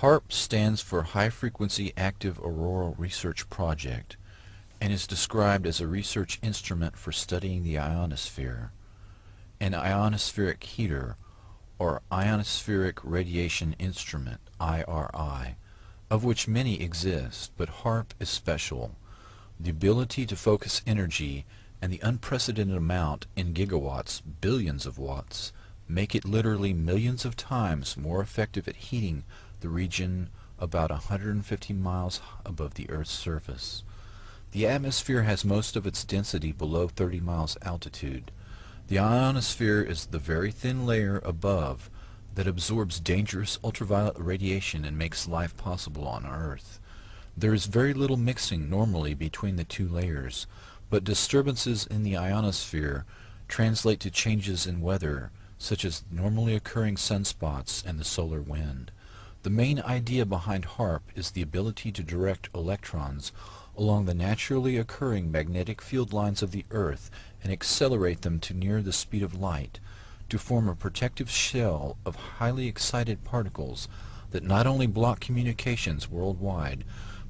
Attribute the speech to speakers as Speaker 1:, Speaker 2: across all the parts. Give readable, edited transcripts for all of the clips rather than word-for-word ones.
Speaker 1: HAARP stands for High Frequency Active Auroral Research Project and is described as a research instrument for studying the ionosphere, an ionospheric heater, or ionospheric radiation instrument, IRI, of which many exist, but HAARP is special. The ability to focus energy and the unprecedented amount in gigawatts, billions of watts, make it literally millions of times more effective at heating the region about 150 miles above the Earth's surface. The atmosphere has most of its density below 30 miles altitude. The ionosphere is the very thin layer above that absorbs dangerous ultraviolet radiation and makes life possible on Earth. There is very little mixing normally between the two layers, but disturbances in the ionosphere translate to changes in weather, such as normally occurring sunspots and the solar wind. The main idea behind HAARP is the ability to direct electrons along the naturally occurring magnetic field lines of the Earth and accelerate them to near the speed of light, to form a protective shell of highly excited particles that not only block communications worldwide,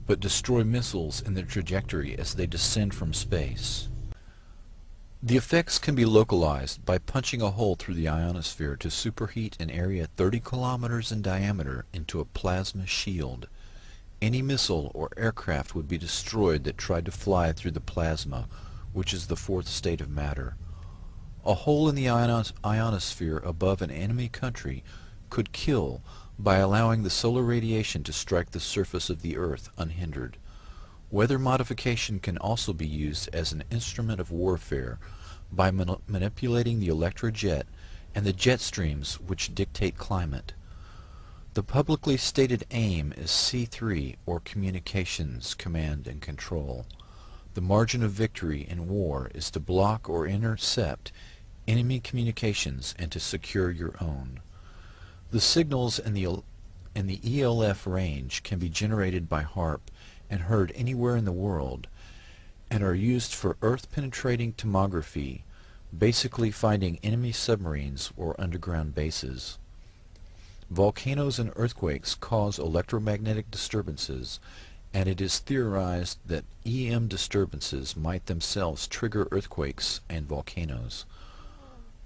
Speaker 1: but destroy missiles in their trajectory as they descend from space. The effects can be localized by punching a hole through the ionosphere to superheat an area 30 kilometers in diameter into a plasma shield. Any missile or aircraft would be destroyed that tried to fly through the plasma, which is the fourth state of matter. A hole in the ionosphere above an enemy country could kill by allowing the solar radiation to strike the surface of the Earth unhindered. Weather modification can also be used as an instrument of warfare by manipulating the electrojet and the jet streams which dictate climate. The publicly stated aim is C3, or Communications, Command and Control. The margin of victory in war is to block or intercept enemy communications and to secure your own. The signals in the ELF range can be generated by HAARP and heard anywhere in the world, and are used for Earth-penetrating tomography, basically finding enemy submarines or underground bases. Volcanoes and earthquakes cause electromagnetic disturbances, and it is theorized that EM disturbances might themselves trigger earthquakes and volcanoes.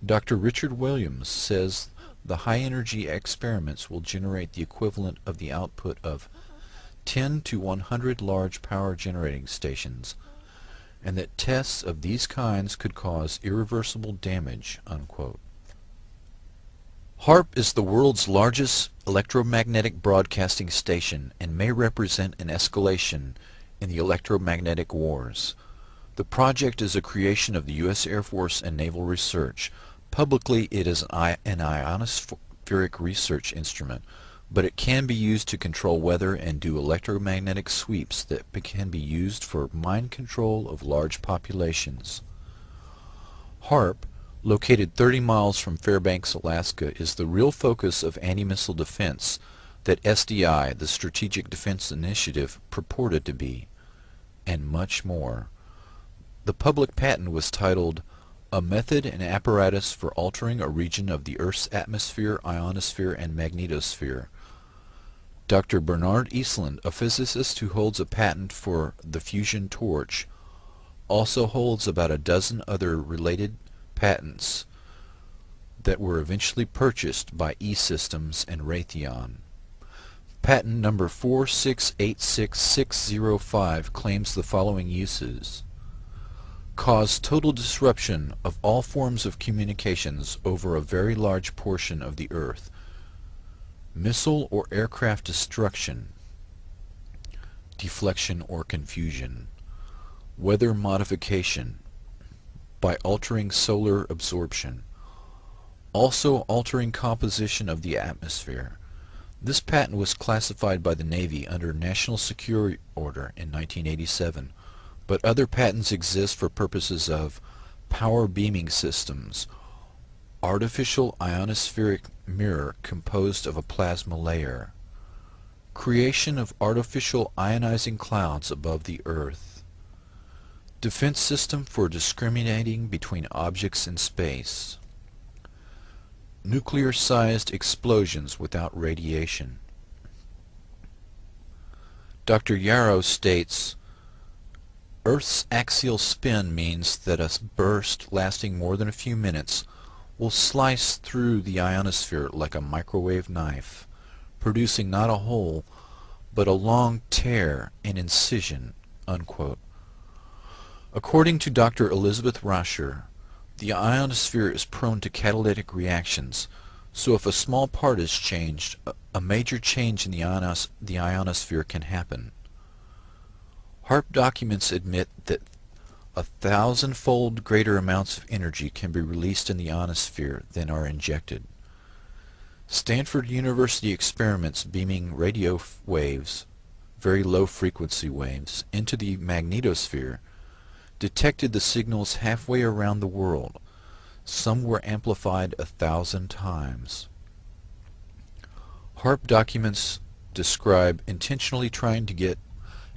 Speaker 1: Dr. Richard Williams says the high-energy experiments will generate the equivalent of the output of 10 to 100 large power generating stations, and that tests of these kinds could cause irreversible damage, unquote. HAARP is the world's largest electromagnetic broadcasting station and may represent an escalation in the electromagnetic wars. The project is a creation of the U.S. Air Force and Naval Research. Publicly, it is an ionospheric research instrument, but it can be used to control weather and do electromagnetic sweeps that can be used for mind control of large populations. HAARP, located 30 miles from Fairbanks, Alaska, is the real focus of anti-missile defense that SDI, the Strategic Defense Initiative, purported to be, and much more. The public patent was titled A Method and Apparatus for Altering a Region of the Earth's Atmosphere, Ionosphere, and Magnetosphere. Dr. Bernard Eastland, a physicist who holds a patent for the fusion torch, also holds about a dozen other related patents that were eventually purchased by E-Systems and Raytheon. Patent number 4686605 claims the following uses: cause total disruption of all forms of communications over a very large portion of the Earth, missile or aircraft destruction, deflection or confusion, weather modification by altering solar absorption, also altering composition of the atmosphere. This patent was classified by the Navy under National Security Order in 1987, but other patents exist for purposes of power beaming systems, artificial ionospheric mirror composed of a plasma layer, creation of artificial ionizing clouds above the Earth, defense system for discriminating between objects in space, nuclear-sized explosions without radiation. Dr. Yarrow states, Earth's axial spin means that a burst lasting more than a few minutes will slice through the ionosphere like a microwave knife, producing not a hole, but a long tear and incision." Unquote. According to Dr. Elizabeth Rasher, the ionosphere is prone to catalytic reactions, so if a small part is changed, a major change in the ionosphere can happen. HAARP documents admit that 1,000-fold greater amounts of energy can be released in the ionosphere than are injected. Stanford University experiments beaming radio waves, very low frequency waves, into the magnetosphere detected the signals halfway around the world. Some were amplified 1,000 times. HAARP documents describe intentionally trying to get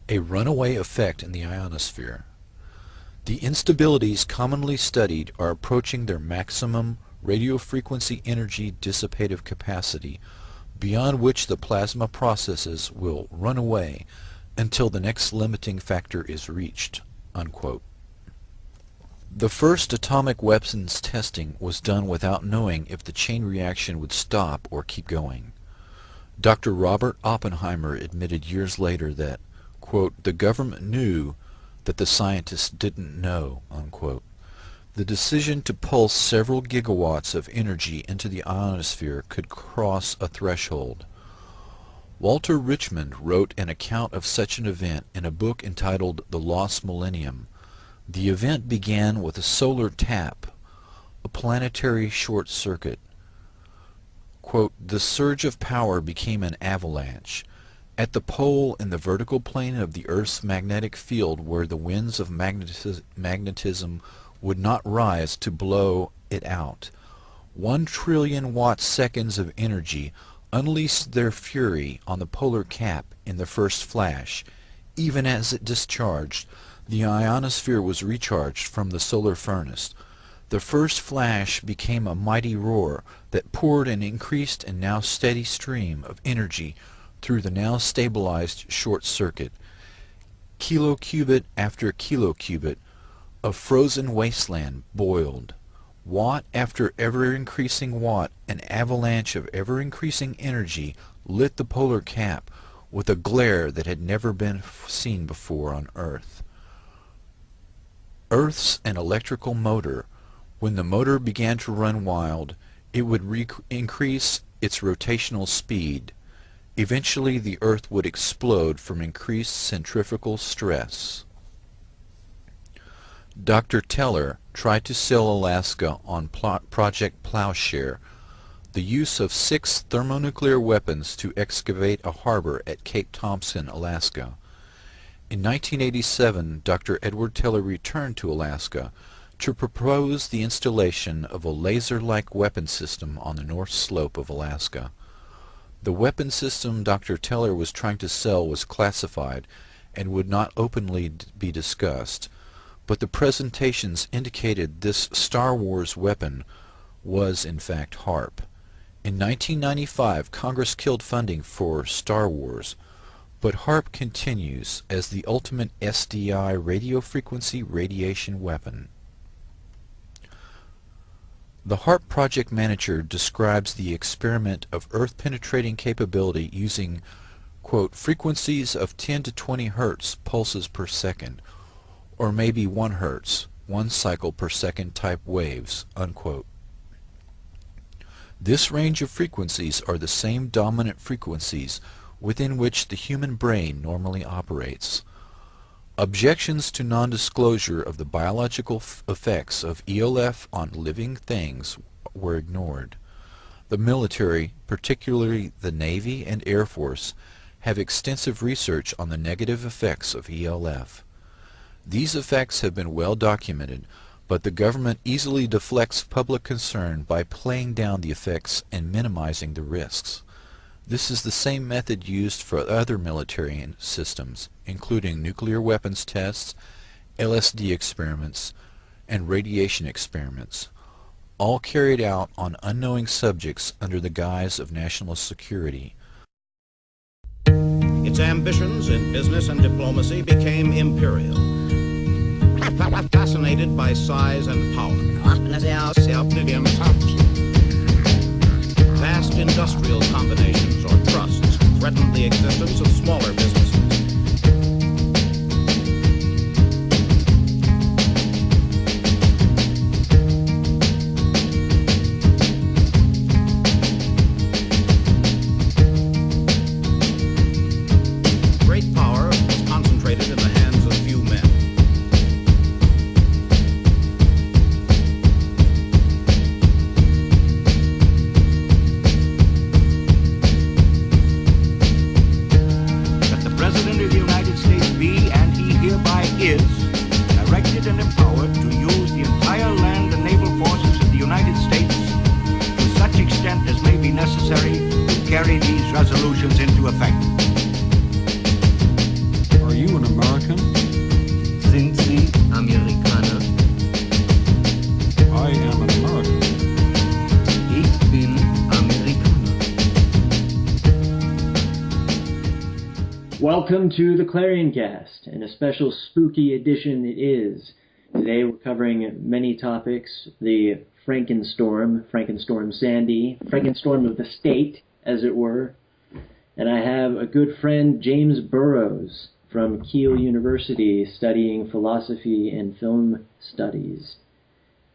Speaker 1: a runaway effect in the ionosphere. The instabilities commonly studied are approaching their maximum radio frequency energy dissipative capacity, beyond which the plasma processes will run away until the next limiting factor is reached." Unquote. The first atomic weapons testing was done without knowing if the chain reaction would stop or keep going. Dr. Robert Oppenheimer admitted years later that, quote, "the government knew that the scientists didn't know." Unquote. The decision to pulse several gigawatts of energy into the ionosphere could cross a threshold. Walter Richmond wrote an account of such an event in a book entitled The Lost Millennium. The event began with a solar tap, a planetary short circuit. Quote, "the surge of power became an avalanche. At the pole in the vertical plane of the Earth's magnetic field where the winds of magnetism would not rise to blow it out, 1 trillion watt-seconds of energy unleashed their fury on the polar cap in the first flash. Even as it discharged, the ionosphere was recharged from the solar furnace. The first flash became a mighty roar that poured an increased and now steady stream of energy through the now stabilized short circuit. Kilocubit after kilocubit of frozen wasteland boiled. Watt after ever-increasing watt, an avalanche of ever-increasing energy lit the polar cap with a glare that had never been seen before on Earth. Earth's an electrical motor. When the motor began to run wild, it would increase its rotational speed. Eventually the Earth would explode from increased centrifugal stress." Dr. Teller tried to sell Alaska on Project Plowshare, the use of 6 thermonuclear weapons to excavate a harbor at Cape Thompson, Alaska. In 1987, Dr. Edward Teller returned to Alaska to propose the installation of a laser-like weapon system on the north slope of Alaska. The weapon system Dr. Teller was trying to sell was classified and would not openly be discussed, but the presentations indicated this Star Wars weapon was in fact HAARP. In 1995, Congress killed funding for Star Wars, but HAARP continues as the ultimate SDI radio frequency radiation weapon. The HAARP project manager describes the experiment of Earth-penetrating capability using, quote, "frequencies of 10 to 20 Hz pulses per second, or maybe 1 Hz, 1 cycle per second type waves," unquote. This range of frequencies are the same dominant frequencies within which the human brain normally operates. Objections to non-disclosure of the biological effects of ELF on living things were ignored. The military, particularly the Navy and Air Force, have extensive research on the negative effects of ELF. These effects have been well documented, but the government easily deflects public concern by playing down the effects and minimizing the risks. This is the same method used for other military systems, including nuclear weapons tests, LSD experiments, and radiation experiments, all carried out on unknowing subjects under the guise of national security.
Speaker 2: Its ambitions in business and diplomacy became imperial. Fascinated by size and power. Vast industrial combinations or trusts threatened the existence of smaller businesses. Great power was concentrated in the hands of few men.
Speaker 3: President of the United States be, and he hereby is, directed and empowered to use the entire land and naval forces of the United States to such extent as may be necessary to carry these resolutions into effect.
Speaker 4: Are you an American?
Speaker 5: Sind Sie Amerikaner?
Speaker 4: I am an American.
Speaker 5: Ich bin Amerikaner.
Speaker 6: Welcome to the Clarion Cast, and a special spooky edition it is. Today we're covering many topics: the Frankenstorm Sandy, Frankenstorm of the state, as it were. And I have a good friend, James Burrows, from Keele University, studying philosophy and film studies.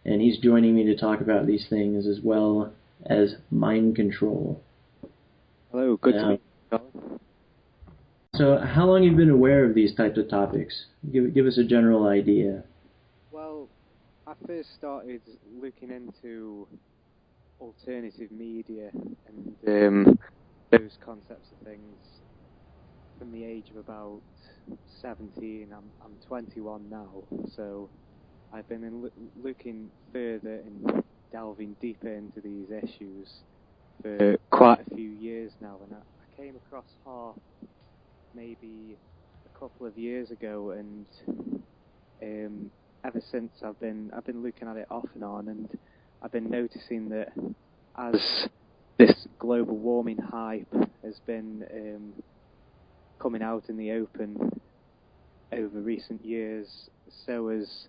Speaker 6: And he's joining me to talk about these things as well as mind control.
Speaker 7: Hello, good to meet you, Colin.
Speaker 6: So how long have you been aware of these types of topics? Give us a general idea.
Speaker 7: Well, I first started looking into alternative media and those concepts of things from the age of about 17. I'm 21 now, so I've been looking further and delving deeper into these issues for quite a few years now, and I came across HAARP maybe a couple of years ago, and ever since I've been looking at it off and on, and I've been noticing that as this global warming hype has been coming out in the open over recent years, so has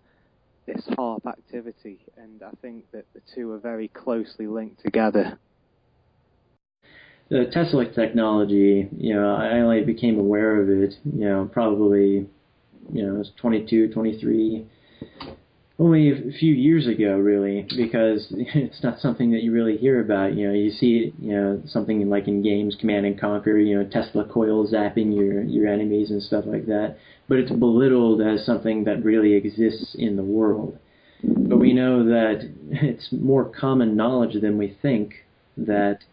Speaker 7: this HAARP activity, and I think that the two are very closely linked together.
Speaker 6: The Tesla technology, I only became aware of it, probably, I was 22, 23, only a few years ago, really, because it's not something that you really hear about. You see it, something like in games, Command and Conquer, Tesla coil zapping your enemies and stuff like that. But it's belittled as something that really exists in the world. But we know that it's more common knowledge than we think that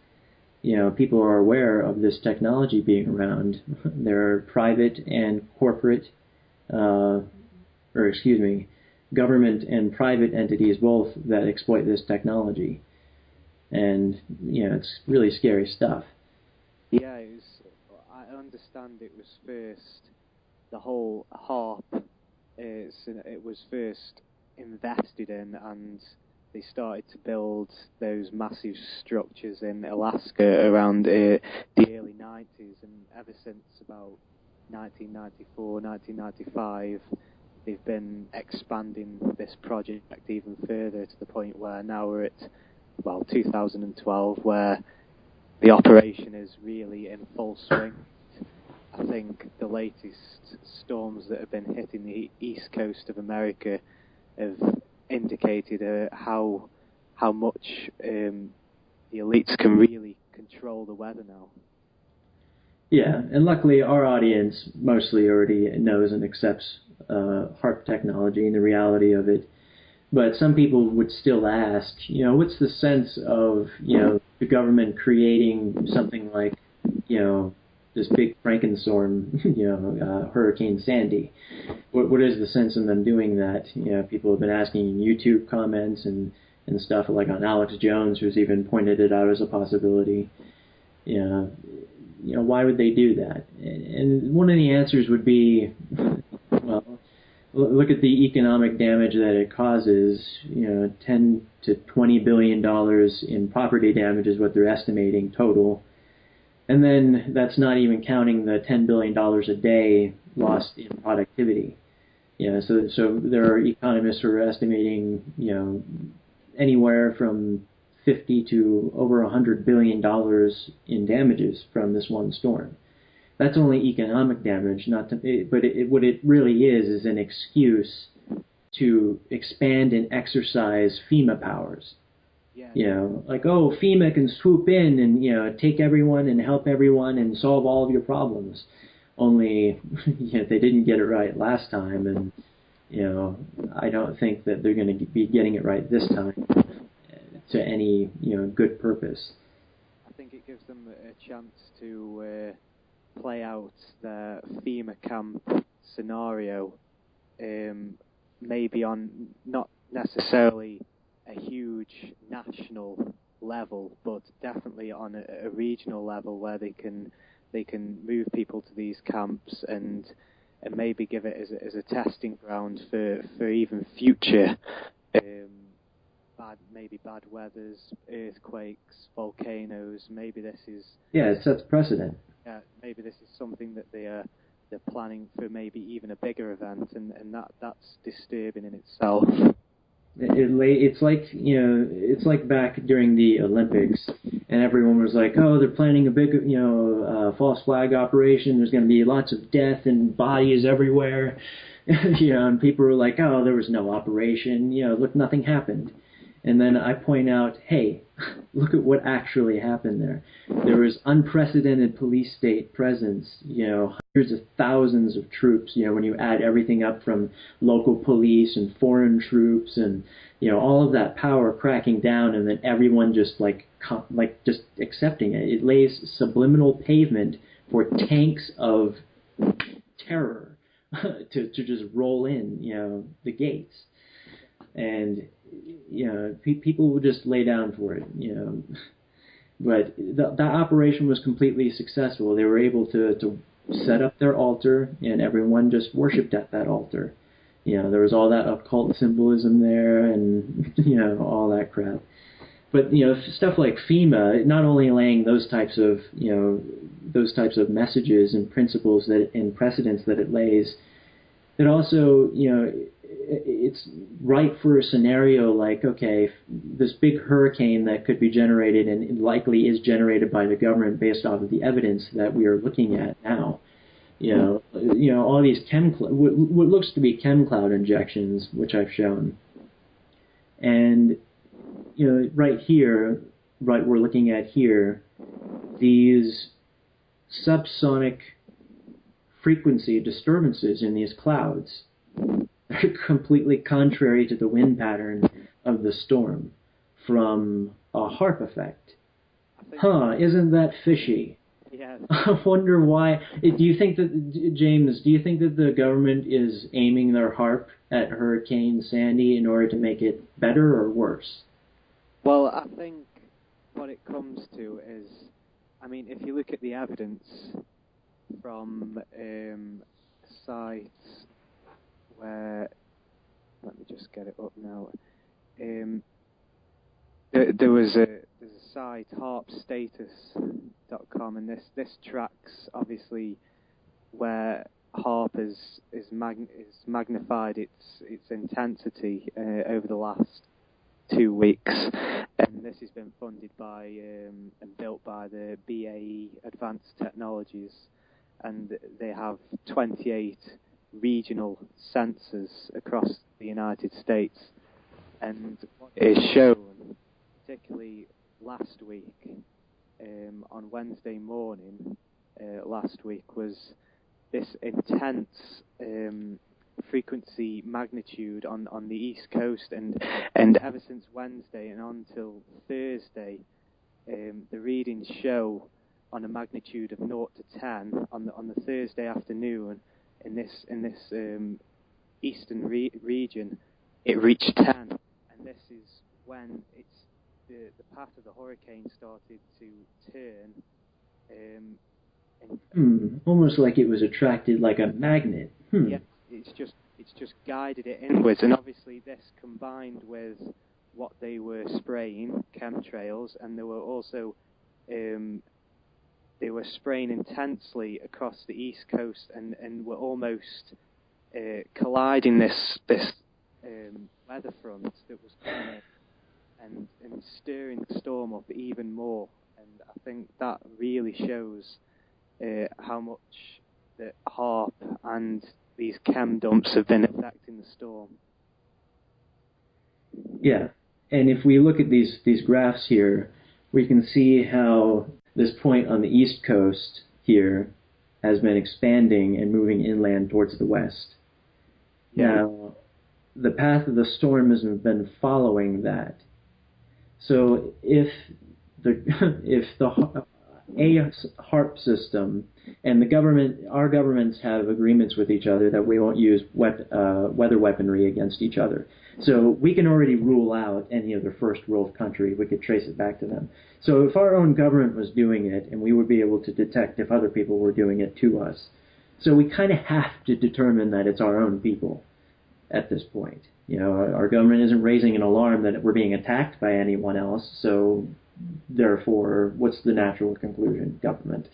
Speaker 6: people are aware of this technology being around. There are private and corporate, government and private entities both that exploit this technology. And, it's really scary stuff.
Speaker 7: Yeah, I understand it was first, the whole HAARP, it was first invested in, and they started to build those massive structures in Alaska around the early 90s, and ever since about 1994, 1995, they've been expanding this project even further to the point where now we're at, 2012, where the operation is really in full swing. I think the latest storms that have been hitting the east coast of America have indicated how much the elites can really control the weather now.
Speaker 6: Yeah, and luckily our audience mostly already knows and accepts HAARP technology and the reality of it. But some people would still ask, what's the sense of, the government creating something like, this big Frankenstorm, Hurricane Sandy? What is the sense in them doing that? People have been asking in YouTube comments and stuff, like on Alex Jones, who's even pointed it out as a possibility. Why would they do that? And one of the answers would be, well, look at the economic damage that it causes. $10 to $20 billion in property damage is what they're estimating total. And then that's not even counting the $10 billion a day lost in productivity. So there are economists who are estimating, anywhere from 50 to over $100 billion in damages from this one storm. That's only economic damage, what it really is an excuse to expand and exercise FEMA powers. Like, oh, FEMA can swoop in and, take everyone and help everyone and solve all of your problems. Only, they didn't get it right last time, and, I don't think that they're going to be getting it right this time to any, good purpose.
Speaker 7: I think it gives them a chance to play out their FEMA camp scenario, maybe on not necessarily a huge national level, but definitely on a regional level where they can move people to these camps and maybe give it as a testing ground for even future bad weathers, earthquakes, volcanoes. Maybe this is
Speaker 6: it sets precedent.
Speaker 7: Yeah, maybe this is something that they're planning for, maybe even a bigger event, and that's disturbing in itself. It's like back during the Olympics, and everyone was like, oh, they're planning a big, false flag operation. There's going to be lots of death and bodies everywhere. And people were like, oh, there was no operation. Look, nothing happened. And then I point out, hey, look at what actually happened there. There was unprecedented police state presence, hundreds of thousands of troops, when you add everything up from local police and foreign troops and, all of that power cracking down, and then everyone just just accepting it. It lays subliminal pavement for tanks of terror to just roll in, the gates. And people would just lay down for it, But that operation was completely successful. They were able to set up their altar, and everyone just worshipped at that altar. There was all that occult symbolism there, and all that crap. But stuff like FEMA, not only laying those types of messages and principles and precedents that it lays, it also it's right for a scenario like, okay, this big hurricane that could be generated and likely is generated by the government based off of the evidence that we are looking at now. All these what looks to be chem cloud injections, which I've shown. And, right here, we're looking at here, these subsonic frequency disturbances in these clouds are completely contrary to the wind pattern of the storm from a HAARP effect. Isn't that fishy? Yeah.
Speaker 6: I wonder why. Do you think that, James, the government is aiming their HAARP at Hurricane Sandy in order to make it better or worse?
Speaker 7: Well, I think what it comes to is, if you look at the evidence from sites where, let me just get it up now. There's a site, harpstatus.com, and this tracks obviously where HAARP is magnified its intensity over the last 2 weeks, and this has been funded by and built by the BAE Advanced Technologies, and they have 28 regional sensors across the United States, and what is shown, particularly last week, on Wednesday morning last week, was this intense frequency magnitude on the East Coast, and ever since Wednesday and on till Thursday, the readings show on a magnitude of 0 to 10 on the Thursday afternoon in this eastern region, it reached 10, and this is when the path of the hurricane started to turn.
Speaker 6: Almost like it was attracted like a magnet.
Speaker 7: Yeah, it's just guided it inwards, and obviously this combined with what they were spraying, chemtrails, and they were were spraying intensely across the east coast and were almost colliding this weather front that was coming in and stirring the storm up even more. And I think that really shows how much the HAARP and these chem dumps have been affecting the storm.
Speaker 6: Yeah, and if we look at these graphs here, we can see how this point on the east coast here has been expanding and moving inland towards the west.
Speaker 7: Yeah.
Speaker 6: Now, the path of the storm has been following that. So if the HAARP system and the government, our governments have agreements with each other that we won't use weather weaponry against each other. So we can already rule out any other first world country. We could trace it back to them. So if our own government was doing it, and we would be able to detect if other people were doing it to us. So we kind of have to determine that it's our own people at this point. You know, our government isn't raising an alarm that we're being attacked by anyone else, so therefore, what's the natural conclusion? Government.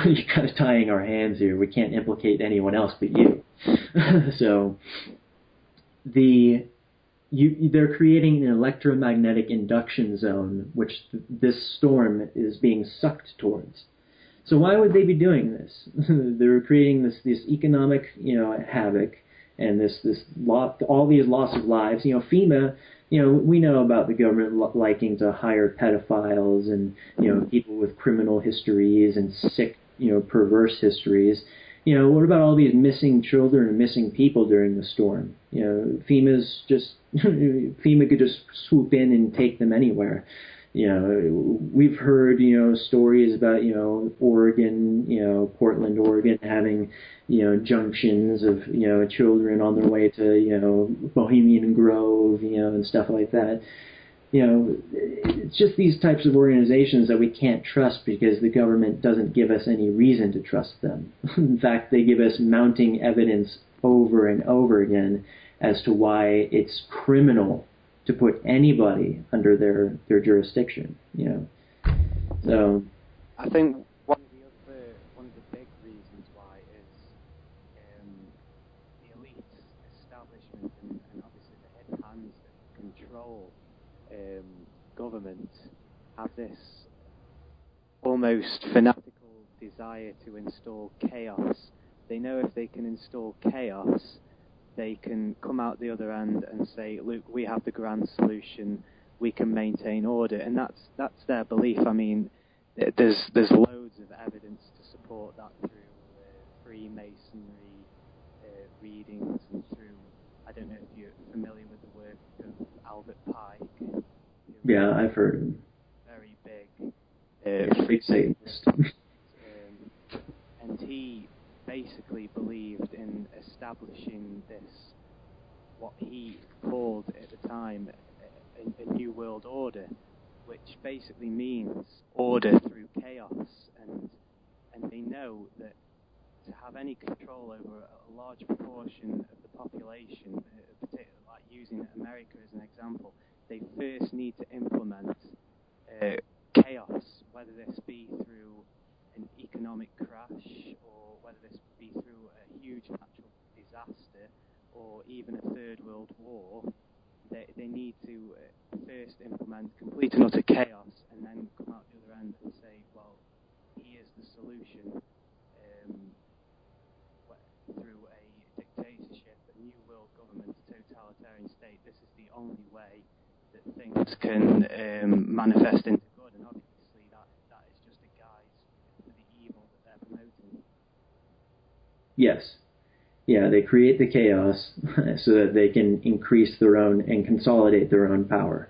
Speaker 6: You're kind of tying our hands here. We can't implicate anyone else but you. So they're creating an electromagnetic induction zone, which this storm is being sucked towards. So why would they be doing this? They're creating this economic, havoc, and all these loss of lives. FEMA. We know about the government liking to hire pedophiles and, people with criminal histories and sick, perverse histories. What about all these missing children and missing people during the storm? FEMA could just swoop in and take them anywhere. We've heard, stories about, Oregon, Portland, Oregon, having, junctions of, children on their way to, Bohemian Grove, and stuff like that. It's just these types of organizations that we can't trust because the government doesn't give us any reason to trust them. In fact, they give us mounting evidence over and over again as to why it's criminal to put anybody under their jurisdiction. So
Speaker 7: I think one of the big reasons why is the elite establishment and obviously the hidden hands that control government have this almost fanatical desire to install chaos. They know if they can install chaos, they can come out the other end and say, look, we have the grand solution, we can maintain order. And that's their belief. I mean, there's loads of evidence to support that through Freemasonry readings and through, I don't know if you're familiar with the work of Albert Pike.
Speaker 6: Yeah, I've heard him.
Speaker 7: Very big
Speaker 6: Free Satanist.
Speaker 7: And he basically believed in establishing this, what he called at the time a new world order, which basically means order through chaos. And they know that to have any control over a large proportion of the population, particularly like using America as an example, they first need to implement chaos, whether this be through an economic crash or whether this be through a huge natural disaster or even a third world war. They need to first implement complete and utter chaos and then come out the other end and say, well, here's the solution through a dictatorship, a new world government, a totalitarian state. This is the only way that things can manifest into good, and obviously that is just a guise for the evil that they're promoting.
Speaker 6: Yes. Yeah, they create the chaos so that they can increase their own and consolidate their own power.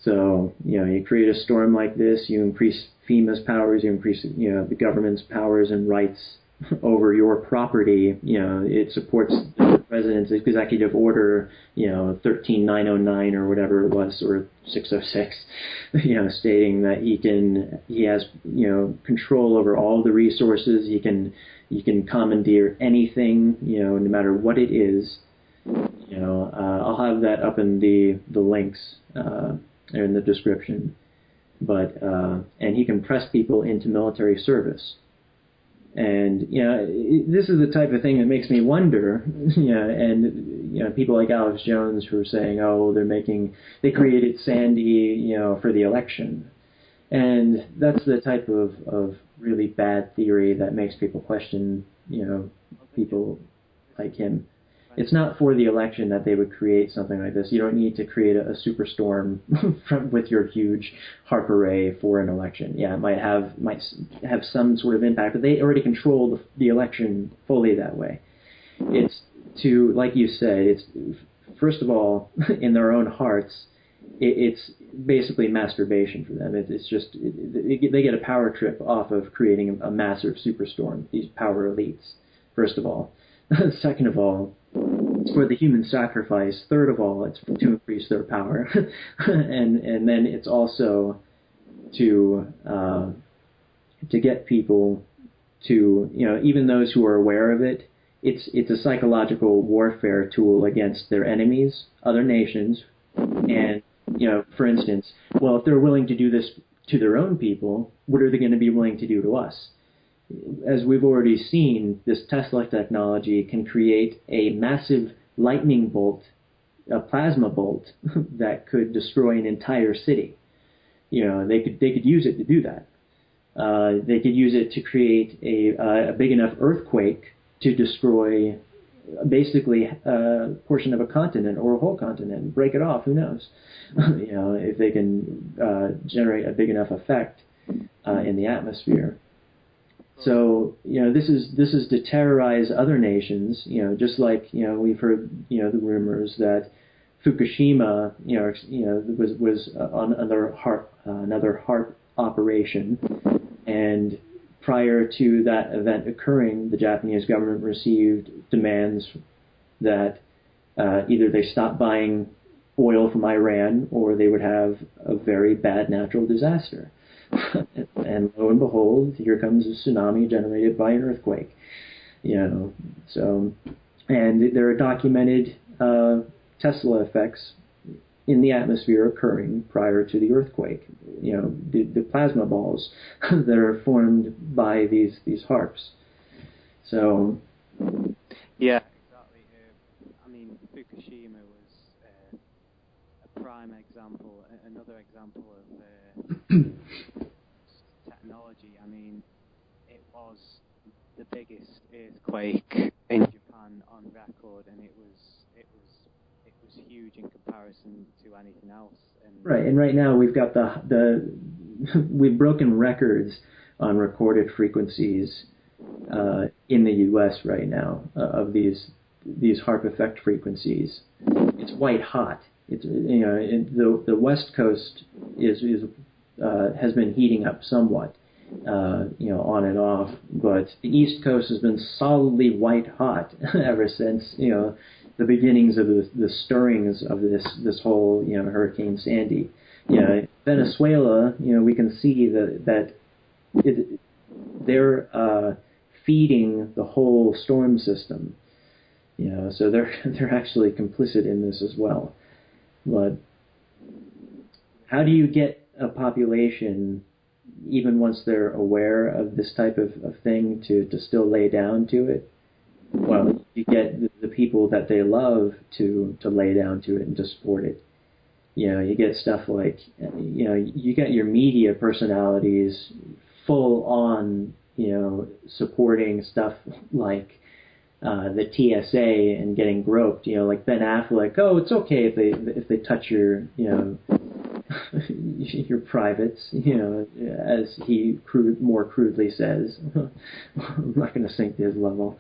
Speaker 6: So, you create a storm like this, you increase FEMA's powers, you increase, the government's powers and rights over your property. It supports the president's executive order, 13909 or whatever it was, or 606, stating that he has control over all the resources. He can commandeer anything, no matter what it is. I'll have that up in the links in the description. but and he can press people into military service. And this is the type of thing that makes me wonder. And people like Alex Jones who are saying, oh, they created Sandy, for the election, and that's the type of really bad theory that makes people question, people like him. It's not for the election that they would create something like this. You don't need to create a superstorm with your huge HARP array for an election. Yeah, it might have some sort of impact, but they already control the election fully that way. It's to, like you said, it's first of all, in their own hearts, it's basically masturbation for them. It's just they get a power trip off of creating a massive superstorm. These power elites, first of all. Second of all, it's for the human sacrifice. Third of all, it's to increase their power, and then it's also to get people to, even those who are aware of it. It's a psychological warfare tool against their enemies, other nations, and for instance, well, if they're willing to do this to their own people, what are they going to be willing to do to us? As we've already seen, this Tesla technology can create a massive lightning bolt, a plasma bolt, that could destroy an entire city. They could use it to do that. They could use it to create a big enough earthquake to destroy basically a portion of a continent or a whole continent, break it off. Who knows? If they can generate a big enough effect in the atmosphere. So, this is to terrorize other nations, just like, we've heard, the rumors that Fukushima, was on another HARP operation. And prior to that event occurring, the Japanese government received demands that either they stop buying oil from Iran or they would have a very bad natural disaster. And lo and behold, here comes a tsunami generated by an earthquake. So, and there are documented Tesla effects in the atmosphere occurring prior to the earthquake. The plasma balls that are formed by these HARPs. So,
Speaker 7: yeah, exactly. Fukushima was a prime example. Another example of technology. It was the biggest earthquake in Japan on record, and it was huge in comparison to anything else.
Speaker 6: Right, and right now we've got we've broken records on recorded frequencies in the U.S. right now of these HARP effect frequencies. It's white hot. It's the West Coast has been heating up somewhat, on and off, but the East Coast has been solidly white hot ever since the beginnings of the stirrings of this whole Hurricane Sandy. Venezuela, we can see that they're feeding the whole storm system. So they're actually complicit in this as well. But how do you get a population, even once they're aware of this type of thing, to still lay down to it? Well, you get the people that they love to lay down to it and to support it. You get stuff like, you get your media personalities full on, supporting stuff like the TSA and getting groped, like Ben Affleck. Oh, it's okay if they touch your, your privates, as he more crudely says. I'm not going to sink to his level,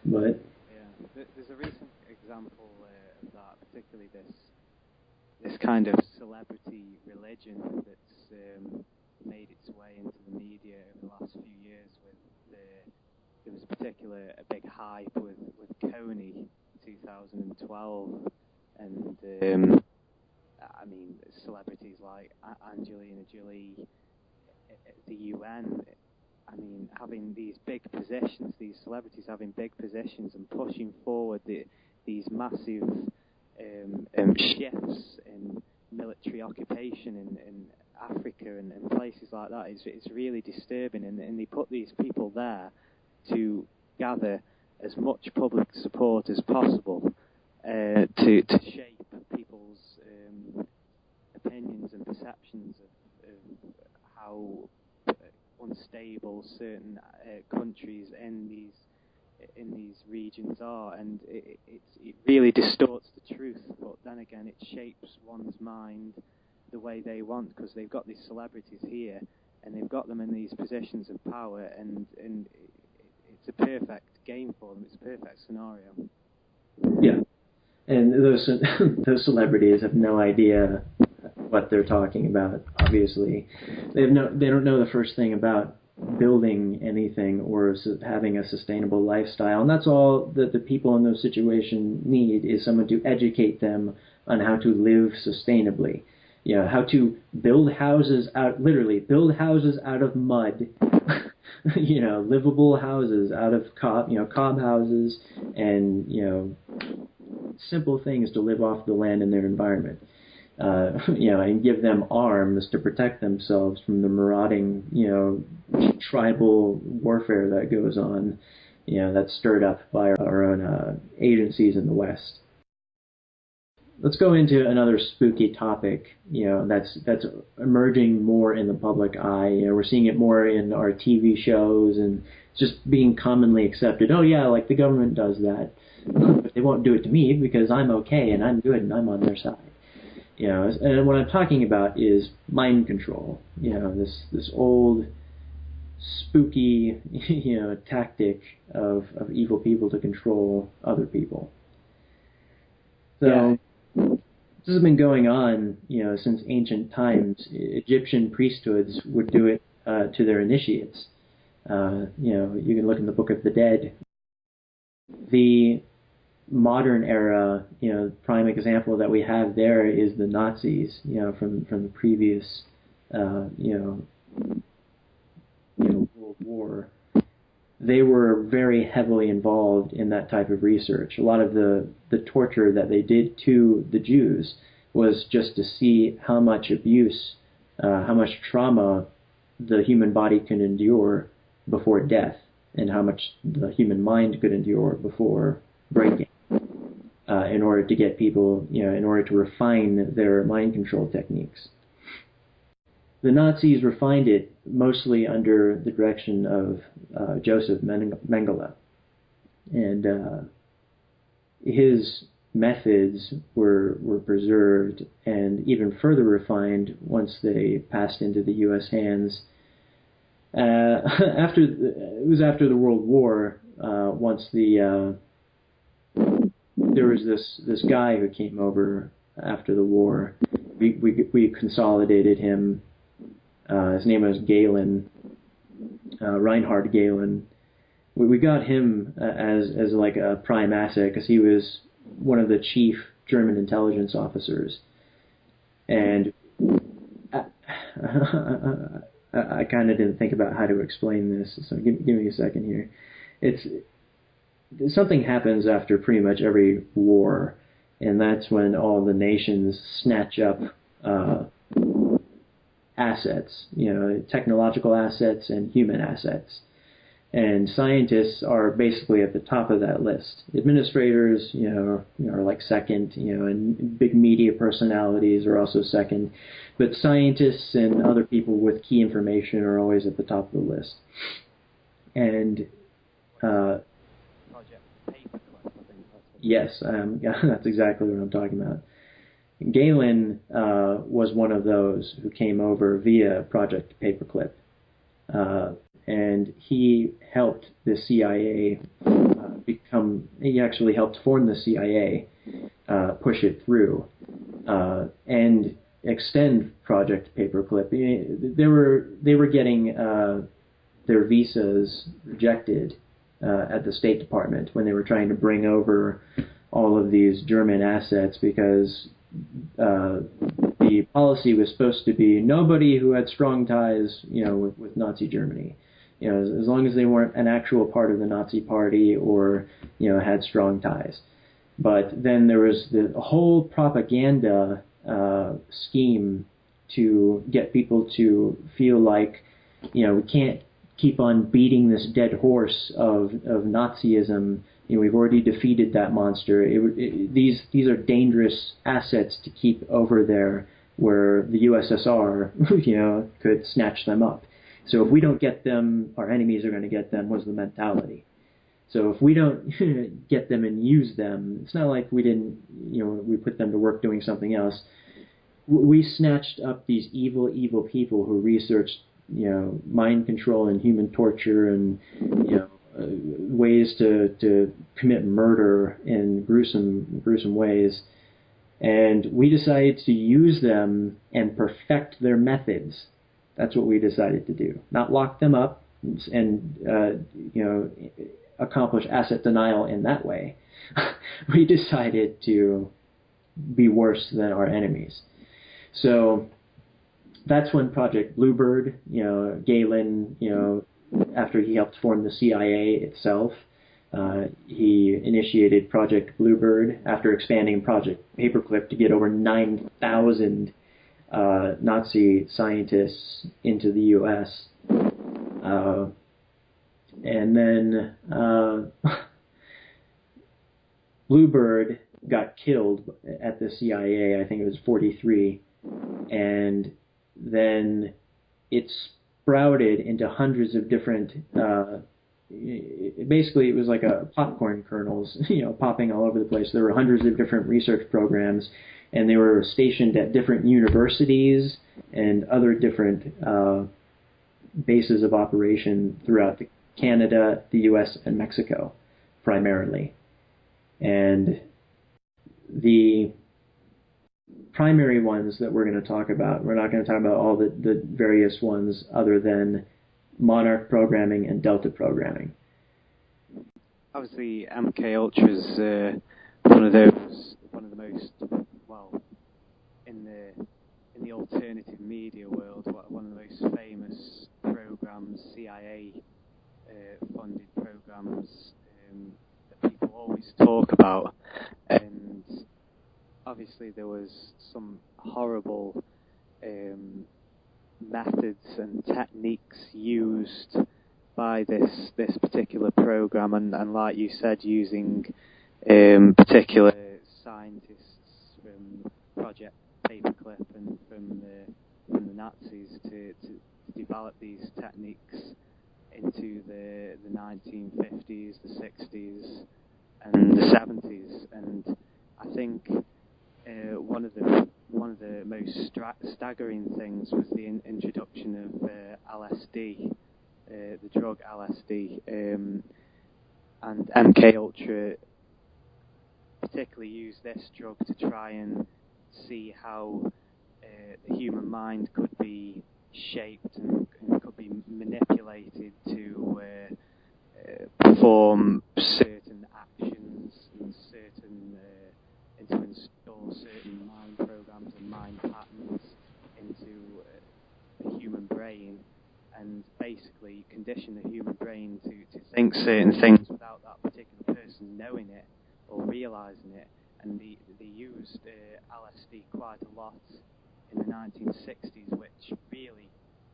Speaker 6: but
Speaker 7: yeah, there's a recent example of that, particularly this kind of celebrity religion that's made its way into the media over the last few years. There was a big hype with Kony 2012, and celebrities like Angelina Jolie at the UN, having these big positions, these celebrities having big positions and pushing forward these massive shifts in military occupation Africa and places like that, it's really disturbing, and they put these people there to gather as much public support as possible to shape people's opinions and perceptions of how unstable certain countries in these regions are, and it really distorts the truth. But then again, it shapes one's mind the way they want, because they've got these celebrities here, and they've got them in these positions of power, and it's a perfect game for them. It's a perfect scenario.
Speaker 6: Yeah, and those celebrities have no idea what they're talking about. Obviously, they don't know the first thing about building anything or having a sustainable lifestyle, and that's all that the people in those situations need, is someone to educate them on how to live sustainably. You know, how to build houses literally build houses out of mud. You know, livable houses out of cob houses, and simple things to live off the land and their environment. And give them arms to protect themselves from the marauding, tribal warfare that goes on, that's stirred up by our own agencies in the West. Let's go into another spooky topic, that's emerging more in the public eye. We're seeing it more in our TV shows, and just being commonly accepted. Oh yeah, like the government does that, but they won't do it to me because I'm okay and I'm good and I'm on their side. And what I'm talking about is mind control. This old spooky, tactic of evil people to control other people. So this has been going on, since ancient times. Egyptian priesthoods would do it to their initiates. You can look in the Book of the Dead. The modern era, prime example that we have there is the Nazis, from the previous, World War. They were very heavily involved in that type of research. A lot of the torture that they did to the Jews was just to see how much abuse, how much trauma the human body can endure before death, and how much the human mind could endure before breaking. In order to get people, in order to refine their mind control techniques. The Nazis refined it mostly under the direction of Joseph Mengele. And his methods were preserved and even further refined once they passed into the U.S. hands. It was after the World War, once there was this guy who came over after the war. We consolidated him. His name was Galen, Reinhard Galen. We got him as like a prime asset because he was one of the chief German intelligence officers. And I kind of didn't think about how to explain this, so give me a second here. Something happens after pretty much every war, and that's when all the nations snatch up assets, technological assets and human assets. And scientists are basically at the top of that list. Administrators, are like second, and big media personalities are also second. But scientists and other people with key information are always at the top of the list. And yes, that's exactly what I'm talking about. Galen was one of those who came over via Project Paperclip. And he helped the CIA he actually helped form the CIA, push it through, and extend Project Paperclip. They were getting their visas rejected at the State Department when they were trying to bring over all of these German assets, because the policy was supposed to be nobody who had strong ties, with Nazi Germany. As long as they weren't an actual part of the Nazi Party or, had strong ties. But then there was the whole propaganda scheme to get people to feel like, we can't keep on beating this dead horse of Nazism. We've already defeated that monster. These are dangerous assets to keep over there where the USSR, could snatch them up. So if we don't get them, our enemies are going to get them, was the mentality. So if we don't get them and use them, it's not like we didn't, we put them to work doing something else. We snatched up these evil, evil people who researched, mind control and human torture and, ways to commit murder in gruesome ways. And we decided to use them and perfect their methods. That's what we decided to do. Not lock them up and, accomplish asset denial in that way. We decided to be worse than our enemies. So that's when Project Bluebird, Galen, after he helped form the CIA itself, he initiated Project Bluebird after expanding Project Paperclip to get over 9,000 Nazi scientists into the U.S. And then Bluebird got killed at the CIA, I think it was 43, and then it sprouted into hundreds of different, basically it was like a popcorn kernels, popping all over the place. There were hundreds of different research programs, and they were stationed at different universities and other different bases of operation throughout Canada, the U.S., and Mexico, primarily. And the primary ones that we're going to talk about, we're not going to talk about all the various ones other than Monarch programming and Delta programming.
Speaker 7: Obviously, MK Ultra is one of the most, in the alternative media world, one of the most famous programs, CIA funded programs that people always talk about. And obviously there was some horrible methods and techniques used by this particular program, and like you said, using particular scientists from Project Paperclip and from the Nazis to develop these techniques into the 1950s, the 60s, and the 70s. And I think one of the most staggering things was the introduction of LSD, the drug LSD, and MK Ultra particularly used this drug to try and see how the human mind could be shaped and could be manipulated to perform certain actions and to install certain mind programs and mind patterns into the human brain, and basically condition the human brain to think certain things without that particular person knowing it or realizing it. And they used LSD quite a lot in the 1960s, which really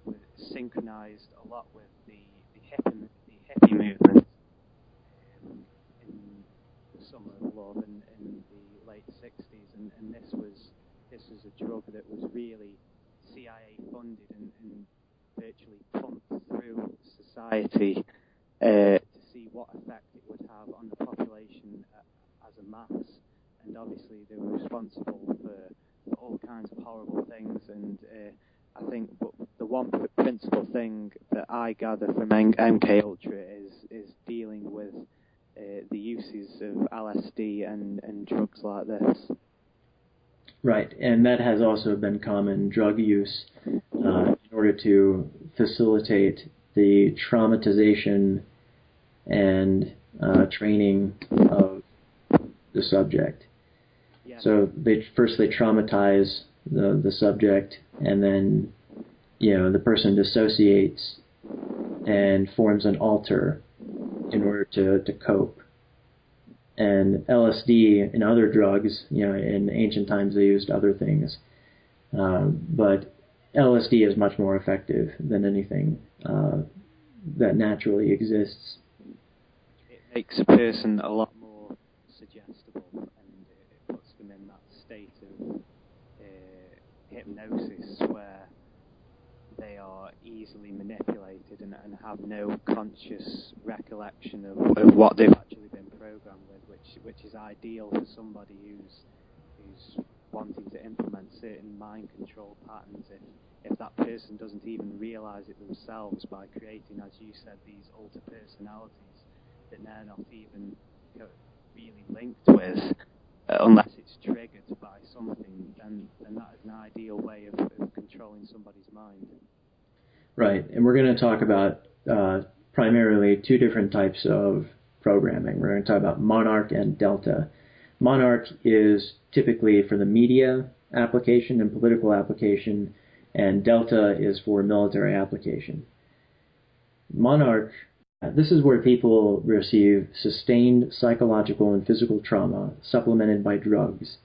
Speaker 7: was synchronized a lot with the hippie movement in the Summer of Love in the late 60s, and this was a drug that was really CIA funded and virtually pumped through society to see what effect it would have on the population as a mass. And obviously they were responsible for all kinds of horrible things, and I think the one principal thing that I gather from MK Ultra is dealing with the uses of LSD and drugs like this.
Speaker 6: Right, and that has also been common drug use in order to facilitate the traumatization and training of the subject. Yeah. So they traumatize the subject, and then the person dissociates and forms an alter in order to cope. And LSD and other drugs, in ancient times they used other things, but LSD is much more effective than anything that naturally exists.
Speaker 7: It makes a person a lot more suggestible, and it puts them in that state of hypnosis where they are easily manipulated and have no conscious recollection of what they've actually been programmed with, which is ideal for somebody who's wanting to implement certain mind control patterns if that person doesn't even realize it themselves by creating, as you said, these alter personalities that they're not even really linked with, unless it's triggered by something, then that is an ideal way of controlling somebody's mind.
Speaker 6: Right, and we're going to talk about primarily two different types of programming. We're going to talk about Monarch and Delta. Monarch is typically for the media application and political application, and Delta is for military application. Monarch, this is where people receive sustained psychological and physical trauma supplemented by drugs.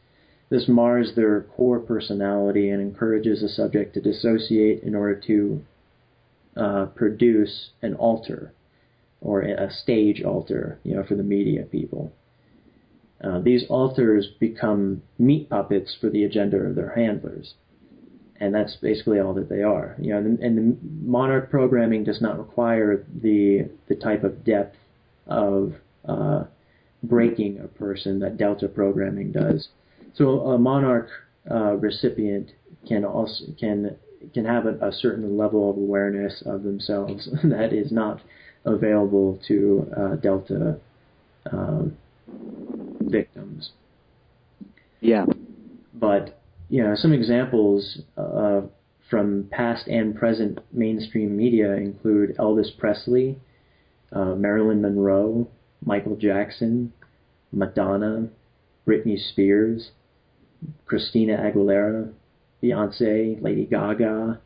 Speaker 6: This mars their core personality and encourages a subject to dissociate in order to produce an alter, or a stage alter, for the media people. These alters become meat puppets for the agenda of their handlers, and that's basically all that they are. And the Monarch programming does not require the type of depth of breaking a person that Delta programming does. So a Monarch recipient can have a certain level of awareness of themselves that is not available to Delta victims.
Speaker 7: Yeah.
Speaker 6: But some examples from past and present mainstream media include Elvis Presley, Marilyn Monroe, Michael Jackson, Madonna, Britney Spears, Christina Aguilera, Beyonce, Lady Gaga,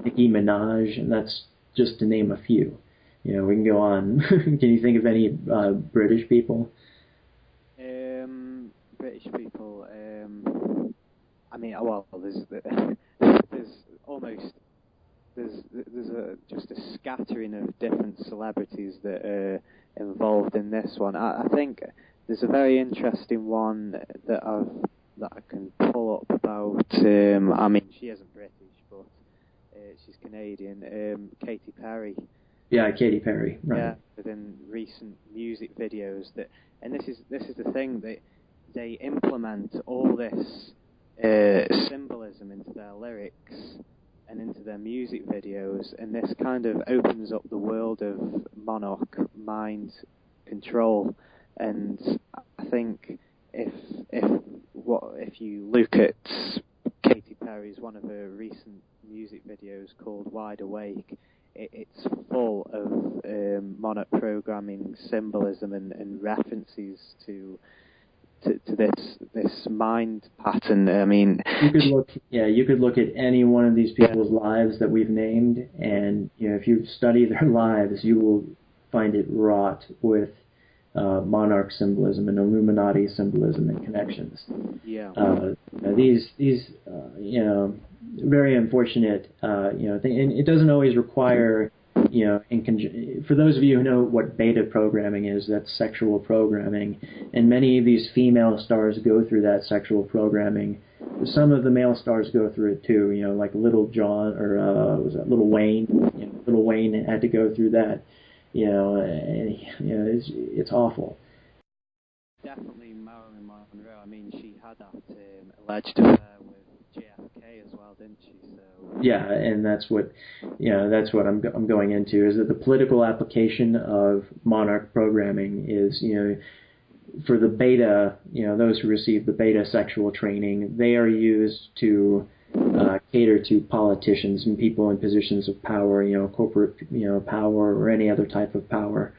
Speaker 6: Nicki Minaj, and that's just to name a few. We can go on. Can you think of any British people?
Speaker 7: British people. I mean, well, there's just a scattering of different celebrities that are involved in this one. I think there's a very interesting one that I can pull up about. I mean, she isn't British, but she's Canadian. Katy Perry.
Speaker 6: Yeah, Katy Perry. Right.
Speaker 7: Yeah, within recent music videos and this is the thing, they implement all this symbolism into their lyrics and into their music videos, and this kind of opens up the world of Monarch mind control. And I think if you look at Katy Perry's one of her recent music videos called Wide Awake, it's full of Monarch programming symbolism and references to this mind pattern. I mean,
Speaker 6: you could look at any one of these people's lives that we've named, and if you study their lives, you will find it wrought with Monarch symbolism and Illuminati symbolism and connections.
Speaker 7: Yeah.
Speaker 6: These very unfortunate thing, and it doesn't always require for those of you who know what beta programming is, that's sexual programming, and many of these female stars go through that sexual programming. Some of the male stars go through it too, like Little John, or was that Little Wayne? Little Wayne had to go through that, and it's awful.
Speaker 7: Definitely Marilyn Monroe. I mean, she had that alleged affair with JFK as well, didn't she? So
Speaker 6: yeah, and that's what I'm going into, is that the political application of Monarch programming is, for the beta, those who receive the beta sexual training, they are used to cater to politicians and people in positions of power, corporate, power or any other type of power,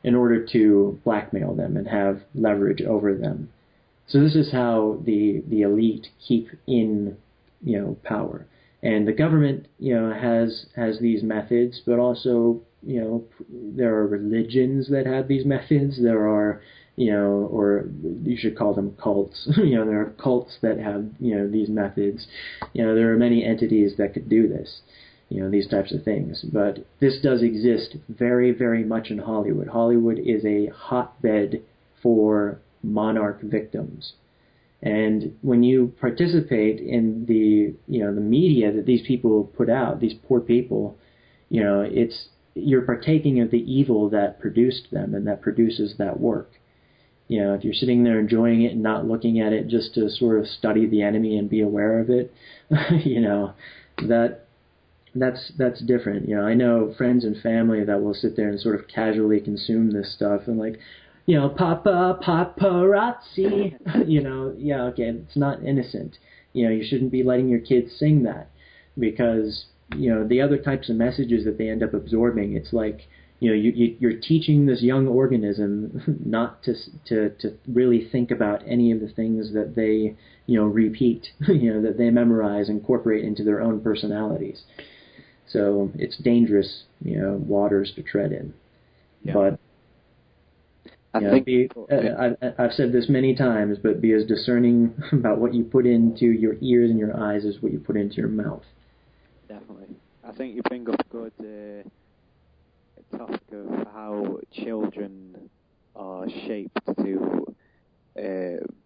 Speaker 6: in order to blackmail them and have leverage over them. So this is how the elite keep in, power. And the government, has these methods, but also there are religions that have these methods. There are, or you should call them cults. There are cults that have, these methods. There are many entities that could do this, these types of things. But this does exist very, very much in Hollywood. Hollywood is a hotbed for monarch victims. And when you participate in the media that these people put out, these poor people, you're partaking of the evil that produced them and that produces that work. If you're sitting there enjoying it and not looking at it just to sort of study the enemy and be aware of it, that's different. I know friends and family that will sit there and sort of casually consume this stuff and like, paparazzi, yeah, okay, it's not innocent. You shouldn't be letting your kids sing that because, the other types of messages that they end up absorbing, it's like, you're teaching this young organism not to really think about any of the things that they, repeat, that they memorize, incorporate into their own personalities. So it's dangerous, waters to tread in. Yeah. But I've said this many times, but be as discerning about what you put into your ears and your eyes as what you put into your mouth.
Speaker 7: Definitely. I think you bring up a good topic of how children are shaped to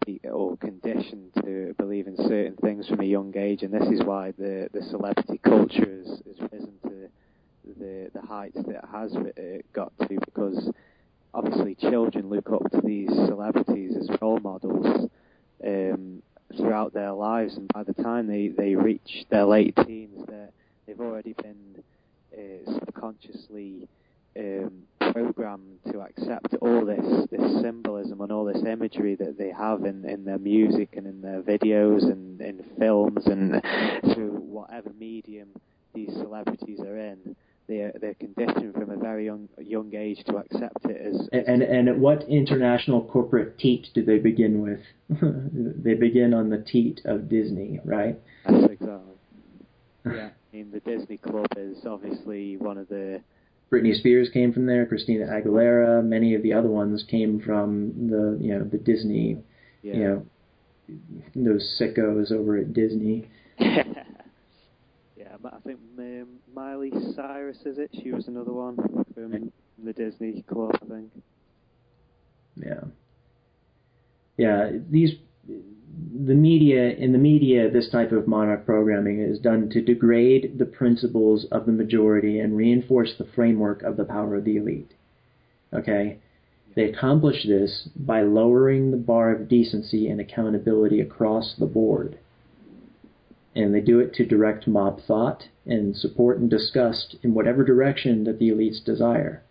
Speaker 7: be or conditioned to believe in certain things from a young age, and this is why the celebrity culture has risen to the heights that it has got to, because obviously children look up to these celebrities as role models throughout their lives, and by the time they reach their late teens, they've already been subconsciously programmed to accept all this symbolism and all this imagery that they have in their music and in their videos and in films and through whatever medium these celebrities are in. They're conditioned from a very young age to accept it as
Speaker 6: and what international corporate teat do they begin with? They begin on the teat of Disney, right?
Speaker 7: That's exactly. Yeah, I mean the Disney Club is obviously one of the.
Speaker 6: Britney Spears came from there. Christina Aguilera. Many of the other ones came from the Disney. Yeah. Those sickos over at Disney.
Speaker 7: I think Miley Cyrus, is it? She was another one from the Disney Club, I think.
Speaker 6: Yeah. In the media, this type of monarch programming is done to degrade the principles of the majority and reinforce the framework of the power of the elite. Okay? They accomplish this by lowering the bar of decency and accountability across the board. And they do it to direct mob thought and support and disgust in whatever direction that the elites desire.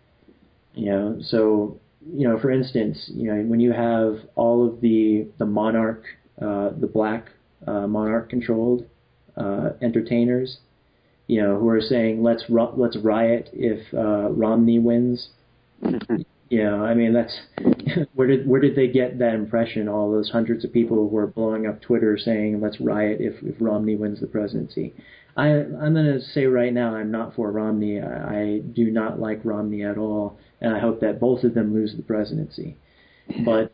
Speaker 6: So, for instance, when you have all of the monarch, the black monarch-controlled entertainers, who are saying let's riot if Romney wins. I mean that's where did they get that impression? All those hundreds of people who were blowing up Twitter saying let's riot if Romney wins the presidency. I'm going to say right now I'm not for Romney. I do not like Romney at all, and I hope that both of them lose the presidency. But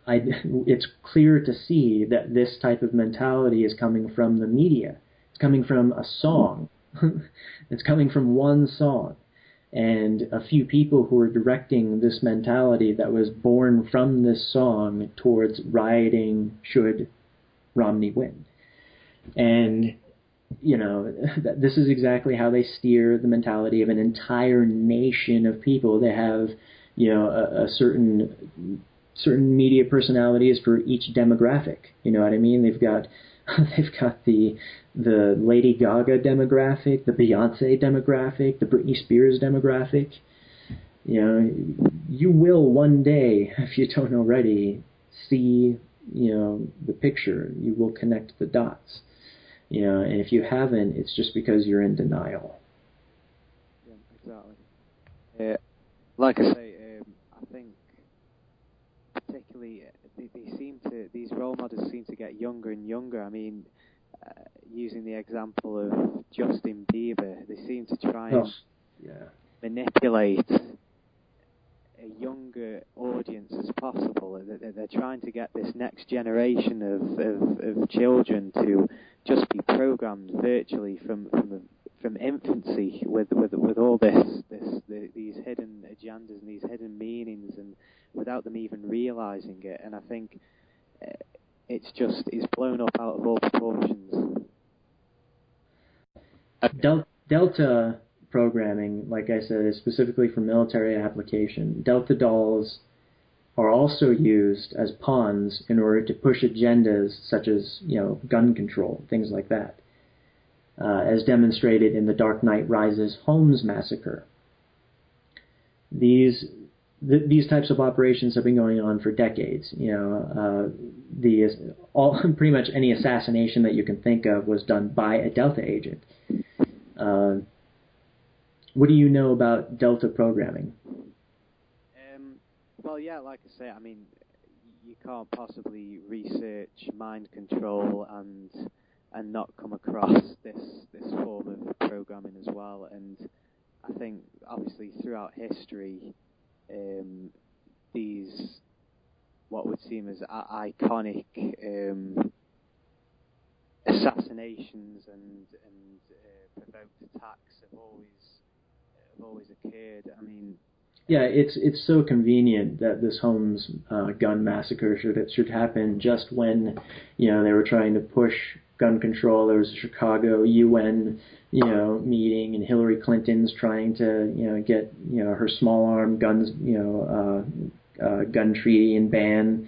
Speaker 6: it's clear to see that this type of mentality is coming from the media. It's coming from a song. It's coming from one song. And a few people who are directing this mentality that was born from this song towards rioting should Romney win. And, this is exactly how they steer the mentality of an entire nation of people. They have, a certain media personalities for each demographic. You know what I mean? They've got the Lady Gaga demographic, the Beyonce demographic, the Britney Spears demographic. You will one day, if you don't already, see, the picture. You will connect the dots. And if you haven't, it's just because you're in denial.
Speaker 7: Yeah, exactly. Like I say, I think particularly these role models seem to get younger and younger. I mean, using the example of Justin Bieber, they seem to try and manipulate a younger audience as possible. They're trying to get this next generation of children to just be programmed virtually from infancy with all these hidden agendas and these hidden meanings, and without them even realizing it. And I think it's blown up out of all proportions.
Speaker 6: Delta programming, like I said, is specifically for military application. Delta dolls are also used as pawns in order to push agendas such as, gun control, things like that, as demonstrated in the Dark Knight Rises Holmes massacre. These types of operations have been going on for decades. Pretty much any assassination that you can think of was done by a Delta agent. What do you know about Delta programming?
Speaker 7: Well, yeah, like I say, I mean, you can't possibly research mind control and not come across this form of programming as well. And I think, obviously, throughout history, these what would seem as iconic assassinations and provoked attacks have always occurred. I mean,
Speaker 6: yeah, it's so convenient that this Holmes gun massacre should happen just when they were trying to push gun control. There was a Chicago UN meeting, and Hillary Clinton's trying to get her small arm guns gun treaty and ban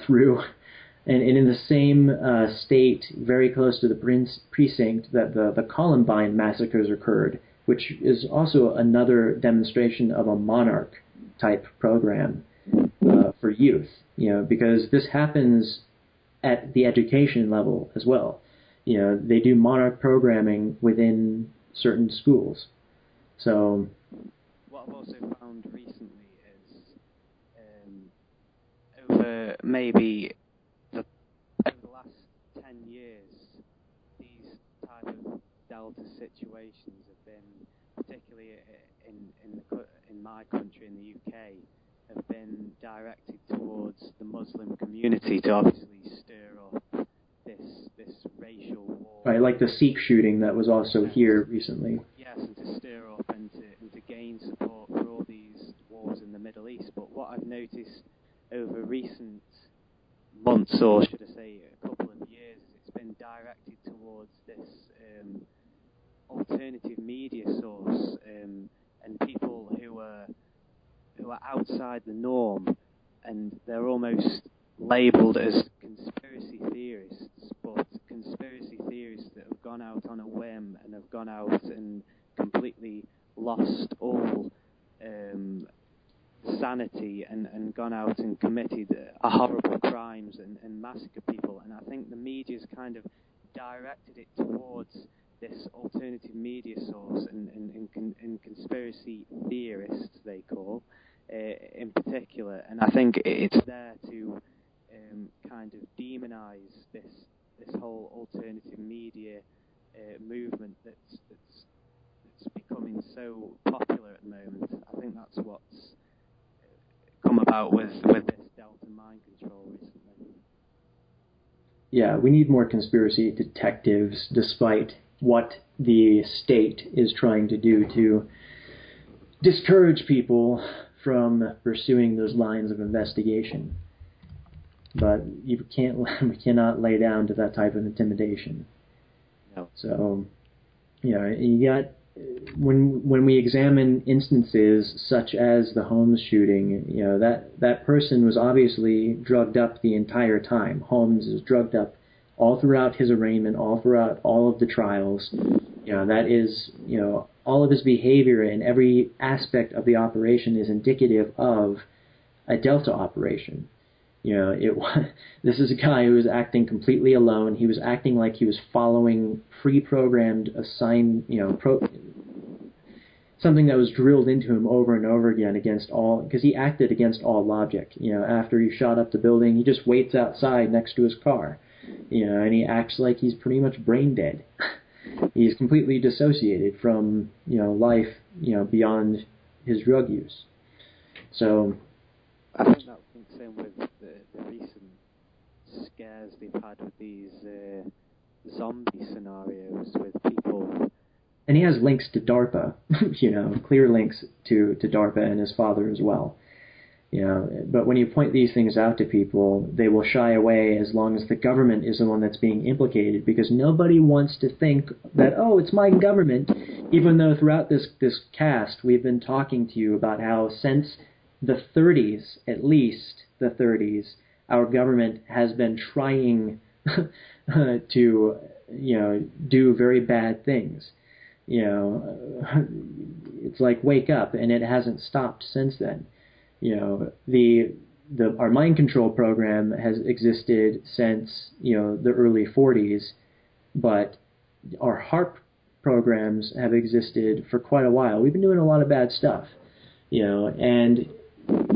Speaker 6: through. And in the same state, very close to the precinct that the Columbine massacres occurred, which is also another demonstration of a monarch-type program for youth, because this happens at the education level as well. They do monarch programming within certain schools. So
Speaker 7: what I've also found recently is over the last 10 years, these type of Delta situations have been, particularly in my country, in the UK, have been directed towards the Muslim community to obviously stir up this racial war.
Speaker 6: Right, like the Sikh shooting that was also here recently.
Speaker 7: Yes, and to stir up and to gain support for all these wars in the Middle East. But what I've noticed over recent months, or should I say a couple of years, is it's been directed towards this alternative media source, and people who are outside the norm, and they're almost labelled as conspiracy theorists, but conspiracy theorists that have gone out on a whim and have gone out and completely lost all sanity and gone out and committed horrible crimes and massacred people. And I think the media's kind of directed it towards this alternative media source and conspiracy theorists, they call, in particular. And I think it's there to kind of demonize this whole alternative media movement that's becoming so popular at the moment. I think that's what's come about with this Delta mind control recently.
Speaker 6: Yeah, we need more conspiracy detectives, despite what the state is trying to do to discourage people from pursuing those lines of investigation. But we cannot lay down to that type of intimidation.
Speaker 7: No.
Speaker 6: So, you got, when we examine instances such as the Holmes shooting, that person was obviously drugged up the entire time. Holmes is drugged up all throughout his arraignment, all throughout all of the trials. That is, all of his behavior in every aspect of the operation is indicative of a Delta operation. This is a guy who was acting completely alone. He was acting like he was following pre-programmed, assigned, something that was drilled into him over and over again because he acted against all logic. After he shot up the building, he just waits outside next to his car, and he acts like he's pretty much brain dead. He's completely dissociated from, life, beyond his drug use. So
Speaker 7: I think that links in with the recent scares they've had with these zombie scenarios with people.
Speaker 6: And he has links to DARPA, clear links to DARPA and his father as well. But when you point these things out to people, they will shy away as long as the government is the one that's being implicated, because nobody wants to think that, oh, it's my government, even though throughout this cast we've been talking to you about how since the 30s, at least the 30s, our government has been trying to, do very bad things. It's like wake up, and it hasn't stopped since then. Our mind control program has existed since, the early 40s, but our HARP programs have existed for quite a while. We've been doing a lot of bad stuff, and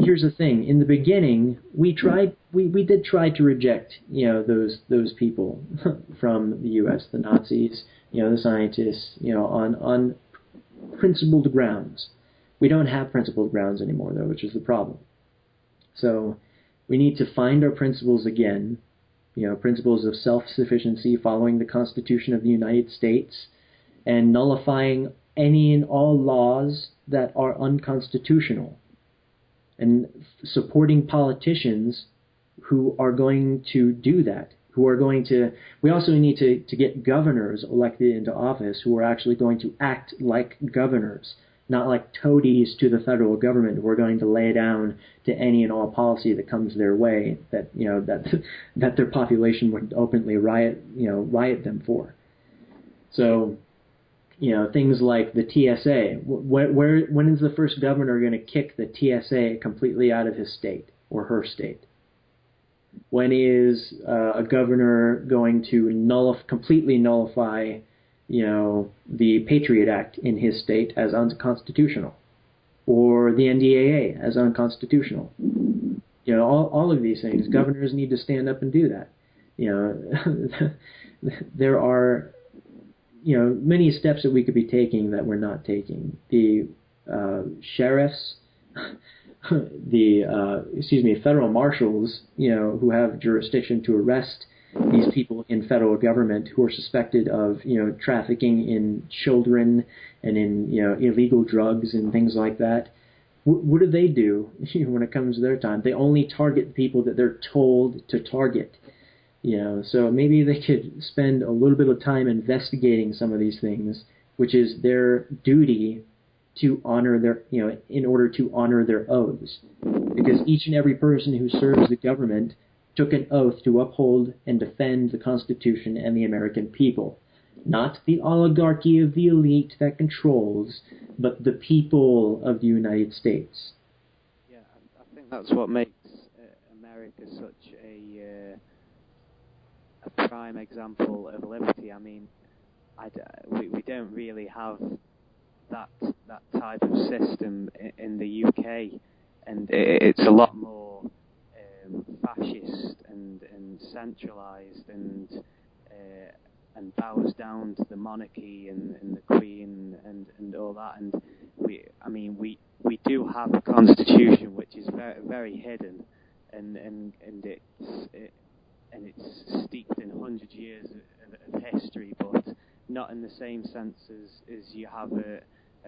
Speaker 6: here's the thing. In the beginning, we did try to reject, those people from the U.S., the Nazis, the scientists, on principled grounds. We don't have principled grounds anymore, though, which is the problem. So we need to find our principles again, principles of self-sufficiency following the Constitution of the United States, and nullifying any and all laws that are unconstitutional, and supporting politicians who are going to do that, we also need to get governors elected into office who are actually going to act like governors, not like toadies to the federal government who are going to lay down to any and all policy that comes their way that that their population would openly riot them for. So, things like the TSA. When is the first governor going to kick the TSA completely out of his state or her state? When is a governor going to completely nullify the Patriot Act in his state as unconstitutional, or the NDAA as unconstitutional? All of these things, governors need to stand up and do that. There are, many steps that we could be taking that we're not taking. The sheriffs, federal marshals, who have jurisdiction to arrest these people in federal government who are suspected of, trafficking in children and in, illegal drugs and things like that. What do they do when it comes to their time? They only target people that they're told to target. So maybe they could spend a little bit of time investigating some of these things, which is their duty to honor their, in order to honor their oaths. Because each and every person who serves the government took an oath to uphold and defend the Constitution and the American people. Not the oligarchy of the elite that controls, but the people of the United States.
Speaker 7: Yeah, I think that's what makes America such a prime example of liberty. I mean, we don't really have that type of system in the UK, and it's a lot more fascist and centralised and bows down to the monarchy and the Queen and all that. And we do have a constitution which is very, very hidden, and it's steeped in 100 years of history, but not in the same sense as you have a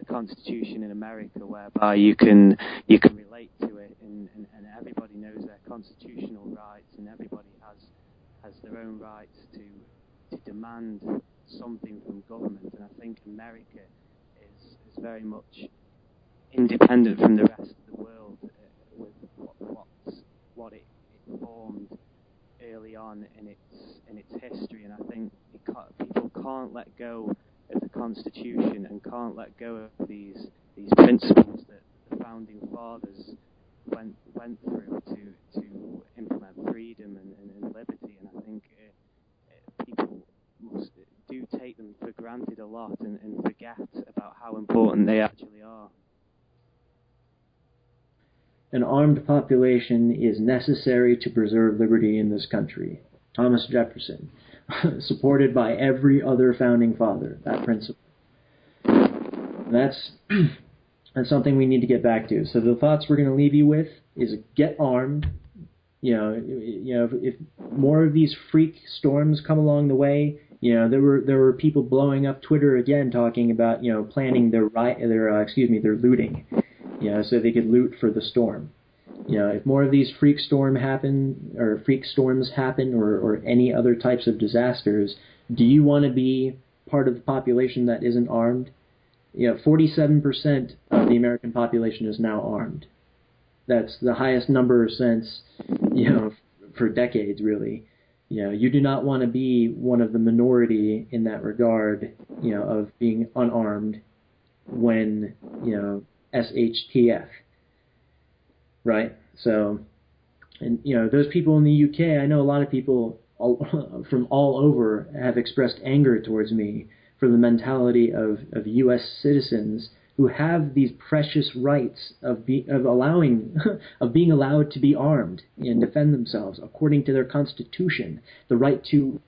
Speaker 7: constitution in America, whereby you can relate to it, and everybody knows their constitutional rights, and everybody has their own rights to demand something from government. And I think America is very much independent from the rest of the world with what it formed early on in its history. And I think people can't let go of the Constitution and can't let go of these principles that the founding fathers went through to implement freedom and liberty. And I think people do take them for granted a lot and forget about how important they actually are.
Speaker 6: An armed population is necessary to preserve liberty in this country. Thomas Jefferson. supported by every other founding father, that principle. And that's something we need to get back to. So the thoughts we're going to leave you with is get armed. If more of these freak storms come along the way, there were people blowing up Twitter again talking about planning their looting, so they could loot for the storm. If more of these freak storms happen, or any other types of disasters, do you want to be part of the population that isn't armed? 47% of the American population is now armed. That's the highest number since, for decades, really. You do not want to be one of the minority in that regard, of being unarmed when, SHTF. Right? So, and, those people in the UK, I know a lot of people from all over have expressed anger towards me for the mentality of U.S. citizens who have these precious rights of being allowed to be armed and defend themselves according to their constitution, the right to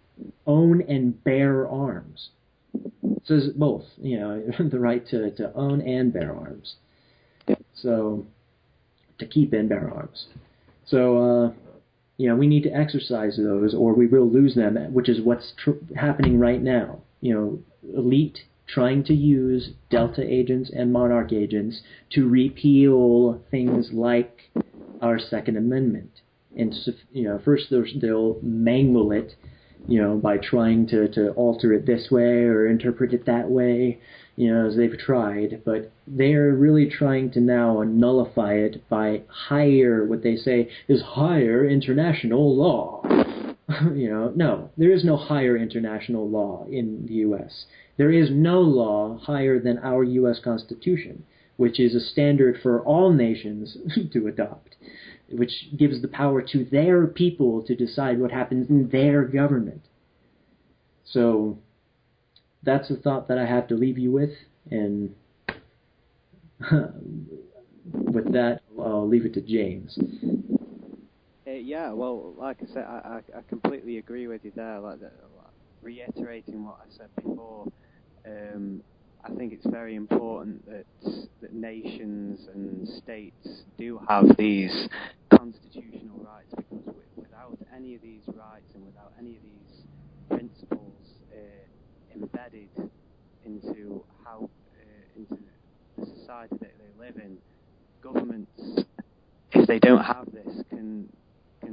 Speaker 6: own and bear arms. It says both, the right to own and bear arms. So, to keep and bear arms. So, we need to exercise those or we will lose them, which is what's happening right now. Elite trying to use Delta agents and Monarch agents to repeal things like our Second Amendment. And, first they'll mangle it, by trying to alter it this way or interpret it that way, as they've tried. But they're really trying to now nullify it by what they say is higher international law. No, there is no higher international law in the U.S. There is no law higher than our U.S. Constitution, which is a standard for all nations to adopt, which gives the power to their people to decide what happens in their government. So that's a thought that I have to leave you with, and with that, I'll leave it to James.
Speaker 7: Yeah, well, like I said, I completely agree with you there. Reiterating what I said before, I think it's very important that nations and states do have these constitutional rights, because without any of these rights and without any of these principles embedded into the society that they live in, governments, if they don't have this, can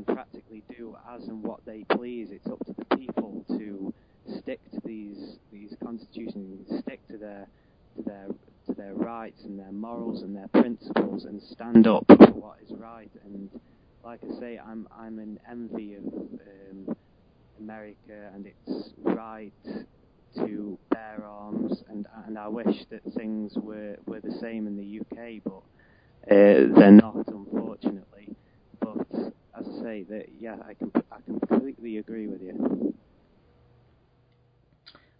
Speaker 7: practically do as and what they please. It's up to the people to stick to these constitutions, stick to their rights and their morals and their principles, and stand up for what is right. And like I say, I'm in envy of America and its right to bear arms, and I wish that things were the same in the UK, but they're not, unfortunately. But as I say, I completely agree with you.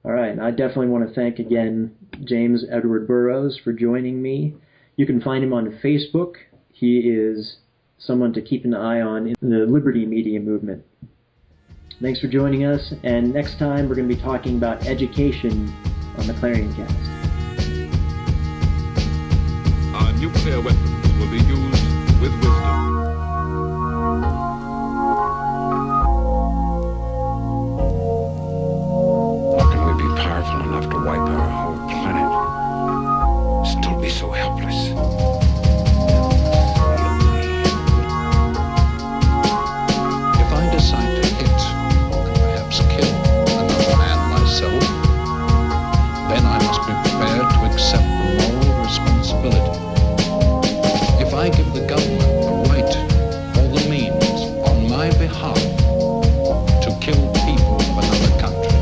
Speaker 6: All right, and I definitely want to thank again James Edward Burrows for joining me. You can find him on Facebook. He is someone to keep an eye on in the Liberty Media movement. Thanks for joining us, and next time we're going to be talking about education on the Clarion Cast.
Speaker 2: Our nuclear weapons will be used with wisdom.
Speaker 8: How can we be powerful enough to wipe out our whole planet? Still be so helpless.
Speaker 9: If I decide to hit and perhaps kill another man myself, then I must be prepared to accept the moral responsibility. If I give the government the right or the means on my behalf to kill people of another country,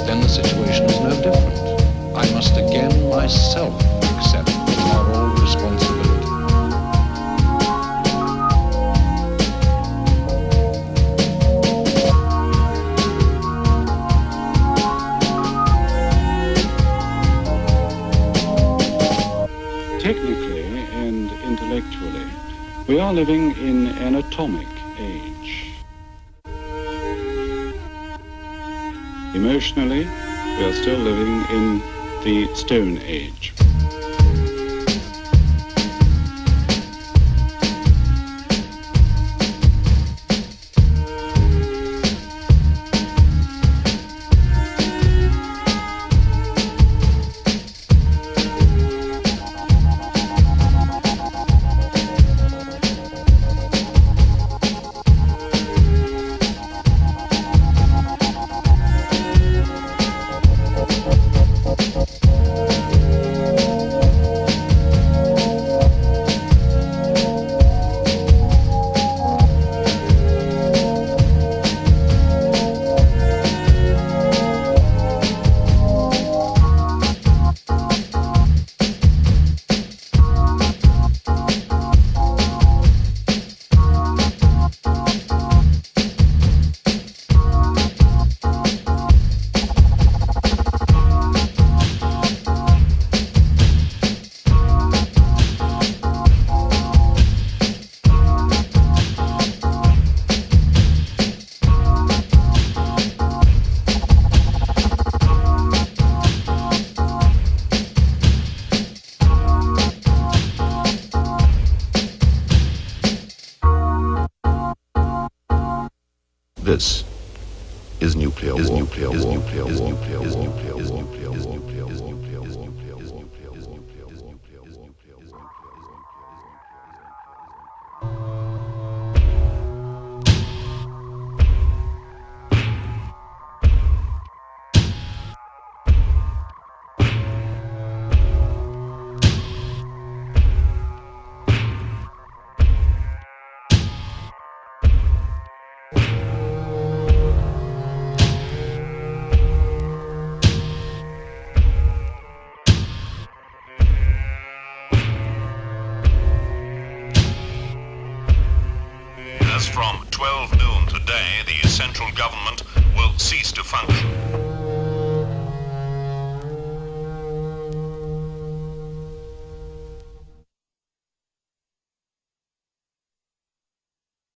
Speaker 9: then the situation is no different. I must again myself accept the moral responsibility.
Speaker 4: Technically and intellectually, we are living in an atomic age. Emotionally, we are still living in the Stone Age.
Speaker 10: This is nuclear war. Is nuclear war. Is nuclear war. Is nuclear war. Is nuclear war. Is nuclear war. Is nuclear war. Is nuclear war. Is nuclear war. Is nuclear war. Is nuclear war. Is nuclear war. Is nuclear war. Is nuclear war.
Speaker 11: As from 12 noon today, the central government will cease to function.